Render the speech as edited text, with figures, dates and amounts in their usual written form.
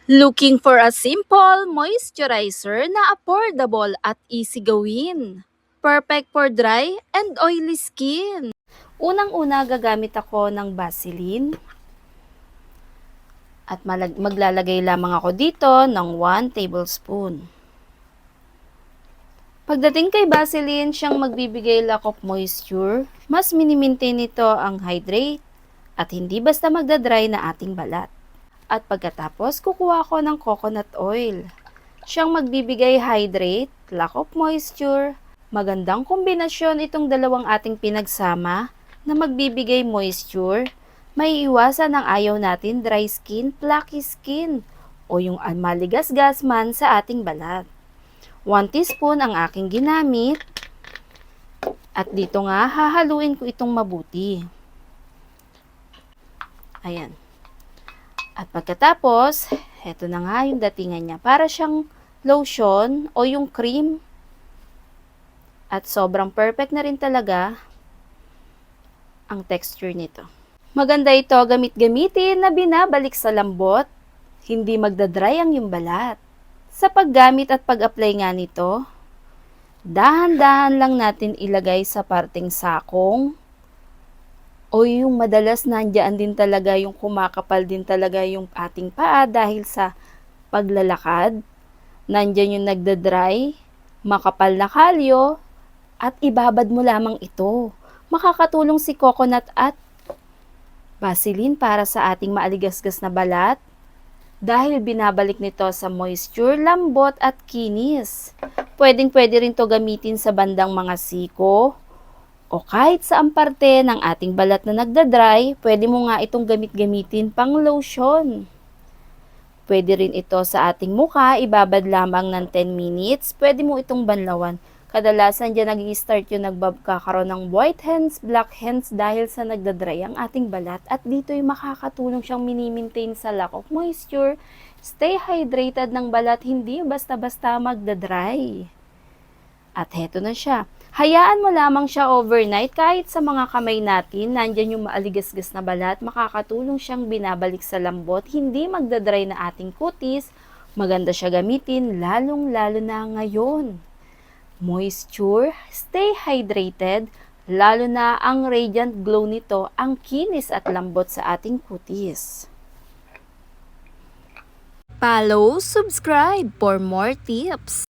Looking for a simple moisturizer na affordable at easy gawin. Perfect for dry and oily skin. Unang-una gagamit ako ng Vaseline. At maglalagay lamang ako dito ng 1 tablespoon. Pagdating kay Vaseline, siyang magbibigay lack of moisture. Mas minimaintain nito ang hydrate at hindi basta magdadry na ating balat. At pagkatapos, kukuha ko ng coconut oil. Siyang magbibigay hydrate, lack of moisture. Magandang kombinasyon itong dalawang ating pinagsama na magbibigay moisture. May iwasan ang ayaw natin dry skin, flaky skin o yung maligas-gas man sa ating balat. 1 teaspoon ang aking ginamit. At dito nga, hahaluin ko itong mabuti. Ayan. At pagkatapos, eto na nga yung datingan niya. Para siyang lotion o yung cream. At sobrang perfect na rin talaga ang texture nito. Maganda ito gamitin na binabalik sa lambot. Hindi magdadry ang yung balat. Sa paggamit at pag-apply nga nito, dahan-dahan lang natin ilagay sa parteng sakong o yung madalas nandiyan din talaga yung kumakapal din talaga yung ating paa dahil sa paglalakad. Nandiyan yung nagdadry, makapal na kalyo, at ibabad mo lamang ito. Makakatulong si coconut at Vaseline para sa ating maaligasgas na balat dahil binabalik nito sa moisture, lambot at kinis. Pwedeng-pwede rin to gamitin sa bandang mga siko o kahit saang parte ng ating balat na nagdadry, pwede mo nga itong gamitin pang lotion. Pwede rin ito sa ating mukha, ibabad lamang ng 10 minutes. Pwede mo itong banlawan. Kadalasan dyan nag-i-start yung nagkakaroon ng white hands, black hands dahil sa nagdadry ang ating balat. At dito yung makakatulong siyang mini-maintain sa lack of moisture. Stay hydrated ng balat, hindi basta-basta magdadry. At heto na siya. Hayaan mo lamang siya overnight kahit sa mga kamay natin, nandyan yung maaligasgas na balat, makakatulong siyang binabalik sa lambot, hindi magdadry na ating kutis, maganda siya gamitin lalong-lalo na ngayon. Moisture, stay hydrated, lalo na ang radiant glow nito, ang kinis at lambot sa ating kutis. Follow, subscribe for more tips.